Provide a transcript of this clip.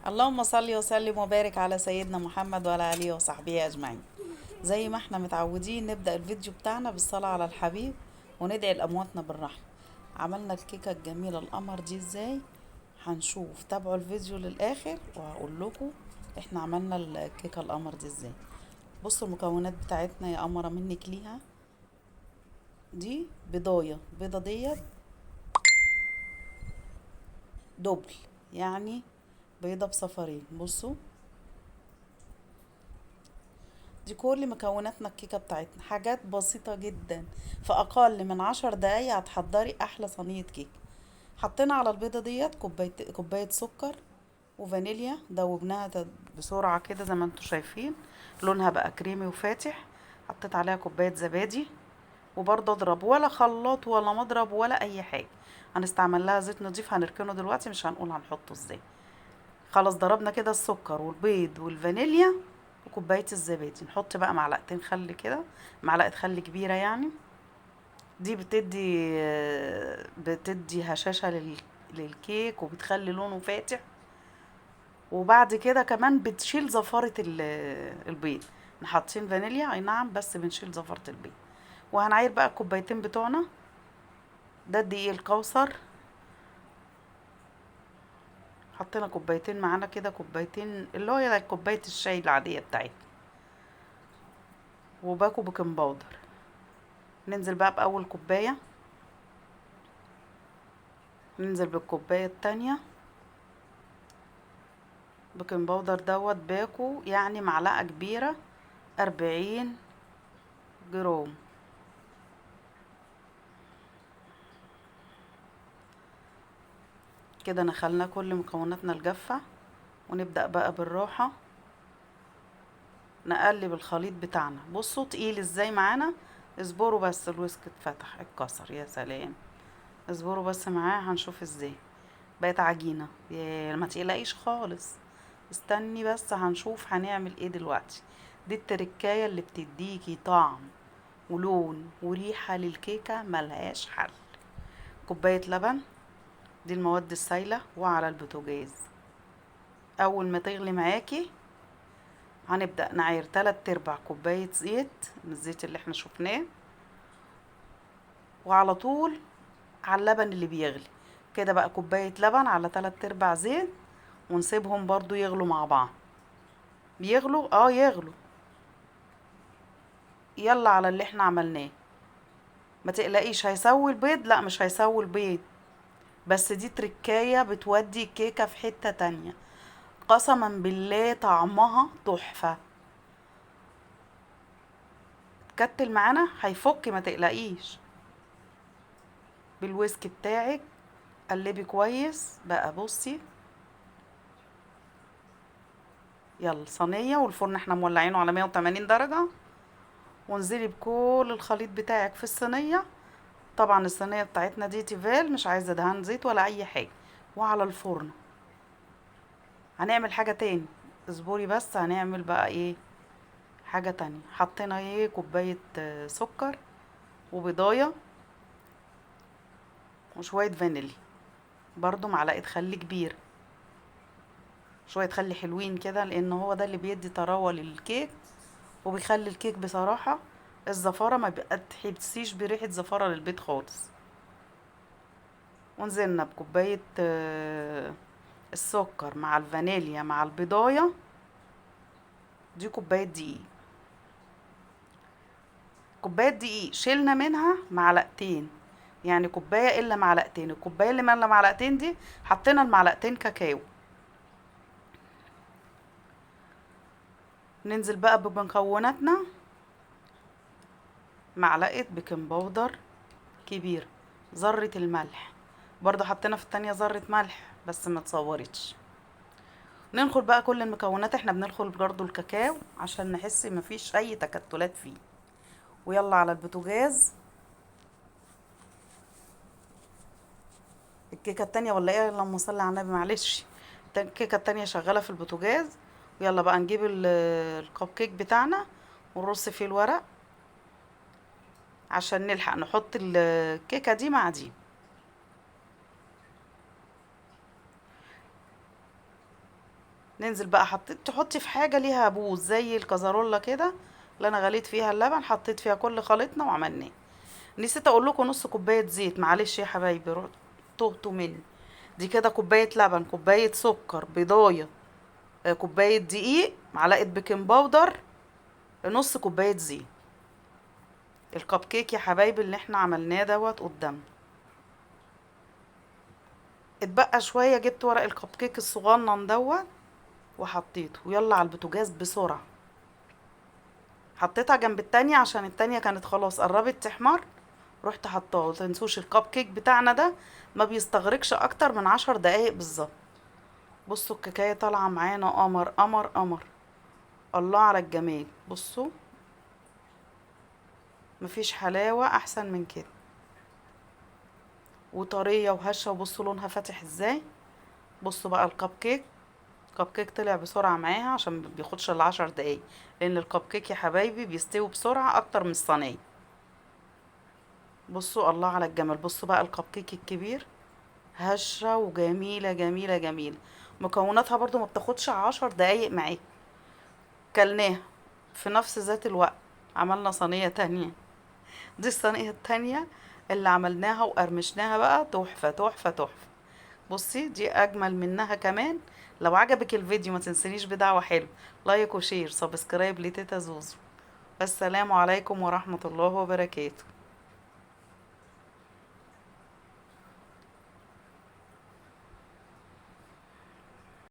اللهم صل وسلم وبارك على سيدنا محمد وعلى آله وصحبه أجمعين. زي ما احنا متعودين نبدأ الفيديو بتاعنا بالصلاة على الحبيب وندعي لأمواتنا بالرحمة. عملنا الكيكة الجميلة القمر دي ازاي؟ هنشوف، تابعوا الفيديو للآخر وهقول لكم احنا عملنا الكيكة القمر دي ازاي. بصوا المكونات بتاعتنا يا قمرة منك ليها. دي بيضاية، بيضة ديت دبل، يعني بيضة بصفرين. بصوا دي كل مكوناتنا الكيكة بتاعتنا، حاجات بسيطة جدا، في أقل من 10 دقايق هتحضري أحلى صينية كيك. حطينا على البيضة ديت كوباية سكر وفانيليا، دوبناها بسرعة كده زي ما انتوا شايفين، لونها بقى كريمي وفاتح. حطيت عليها كوباية زبادي، وبرضه اضرب، ولا خلاط ولا مضرب ولا أي حاجة. هنستعمل لها زيت نضيف هنركنه دلوقتي، مش هنقول هنحطه ازاي. خلاص ضربنا كده السكر والبيض والفانيليا وكوباية الزبادي. نحط بقى معلقتين خل كده، معلقة خل كبيرة يعني. دي بتدي هشاشة للكيك، وبتخلي لونه فاتح. وبعد كده كمان بتشيل زفارة البيض. حاطين فانيليا اي نعم، بس بنشيل زفارة البيض. وهنعير بقى الكوبايتين بتوعنا. ده الدقيق الكوثر، حطينا كوبايتين معانا كده، كوبايتين اللي هي كوباية الشاي العادية بتاعتنا، وباكو بيكنج باودر. ننزل بقى بأول كوباية، ننزل بالكوباية التانية. بيكنج باودر دوت باكو يعني معلقة كبيرة، 40 جرام. كده نخلنا كل مكوناتنا الجافة، ونبدأ بقى بالراحة نقلب الخليط بتاعنا. بصوا تقيل ازاي معانا، اصبروا بس، الويسك اتفتح اتكسر، يا سلام. اصبروا بس معاه هنشوف ازاي بقت عجينة. يا ما تقلقيش خالص، استني بس هنشوف هنعمل ايه دلوقتي. دي التركاية اللي بتديكي طعم ولون وريحة للكيكة ملهاش حل. كوباية لبن، دي المواد السايلة، وعلى البوتاجاز. اول ما تغلي معاكي هنبدأ نعير 3/4 كوباية زيت من الزيت اللي احنا شفناه، وعلى طول على اللبن اللي بيغلي. كده بقى كوباية لبن على 3/4 زيت، ونسيبهم برضو يغلوا مع بعض. بيغلوا يغلوا. يلا على اللي احنا عملناه. ما تقلقيش هيسوي البيض، لا مش هيسوي البيض، بس دي تركاية بتودي الكيكة في حتة تانية. قسما بالله طعمها تحفة. كتل معانا هيفك، ما تقلقيش. بالويسك بتاعك قلبي كويس بقى. بصي يلا صينية، والفرن احنا مولعينه على 180 درجة، وانزلي بكل الخليط بتاعك في الصينية. طبعا الصينية بتاعتنا دي تيفال، مش عايزة دهان زيت ولا اي حاجة. وعلى الفرن هنعمل حاجة تاني، اصبري بس. هنعمل بقى ايه حاجة تانية. حطينا ايه كوباية سكر وبضاية وشوية فانيليا، برضو معلقة خل كبير، شوية خل حلوين كده، لان هو ده اللي بيدي طراوة للكيك، وبيخلي الكيك بصراحة الزفارة ما تحسيش بريحة زفارة للبيت خالص. ونزلنا بكوباية السكر مع الفانيليا مع البضاية. دي كوباية دقيق، كوباية دقيق شيلنا منها معلقتين، يعني كوباية إلا معلقتين. الكوباية اللي مالها معلقتين دي حطينا المعلقتين كاكاو. ننزل بقى بمكوناتنا. معلقة بيكنج باودر كبيرة، ذرة الملح، برضو حطينا في التانية ذرة ملح بس ما تصورتش. ننخل بقى كل المكونات، احنا بننخل برضو الكاكاو عشان نحس مفيش اي تكتلات فيه. ويلا على البوتاجاز. الكيكه التانية ولا ايه؟ اللهم صل على النبي، معلش. الكيكه التانية شغاله في البوتاجاز. ويلا بقى نجيب الكب كيك بتاعنا ونرص فيه الورق عشان نلحق نحط الكيكه دي مع دي. ننزل بقى، حطيت تحطي في حاجة ليها بوز زي الكزرولة كده اللي انا غليت فيها اللبن، حطيت فيها كل خليطنا وعملناه. نسيت اقول لكم نص كوباية زيت، معلش يا حبايبي، تهتوا مني. دي كده كوباية لبن، كوباية سكر، بيضاية، كوباية دقيق، معلقة بيكنج باودر، نص كوباية زيت. الكب كيك يا حبايبي اللي احنا عملناه دوت قدامنا. اتبقى شوية، جبت ورق الكب كيك الصغنن دوت وحطيته، ويلا على البوتاجاز بسرعة. حطيتها جنب التانية عشان التانية كانت خلاص قربت تحمر، رحت حطاه. متنسوش الكب كيك بتاعنا ده ما بيستغرقش اكتر من 10 دقايق بالظبط. بصوا الكيكاية طالعة معانا قمر قمر قمر. الله على الجمال، بصوا مفيش حلاوة احسن من كده، وطرية وهشة، وبصوا لونها فاتح ازاي. بصوا بقى الكب كيك، الكب كيك طلع بسرعة معاها عشان ما بياخدش ال10 دقايق، لان الكب كيك يا حبايبي بيستوي بسرعة اكتر من الصينية. بصوا الله على الجمال، بصوا بقى الكب كيك الكبير، هشة وجميلة جميلة جميلة. مكوناتها برضو ما بتاخدش 10 دقايق معاك. كلناها في نفس ذات الوقت. عملنا صينية تانية، دي الصينية التانية اللي عملناها وقرمشناها بقى، تحفة تحفة تحفة. بصي دي اجمل منها كمان. لو عجبك الفيديو ما تنسنيش بدعوة حلو، لايك وشير سبسكرايب لتيتا زوزو. السلام عليكم ورحمة الله وبركاته.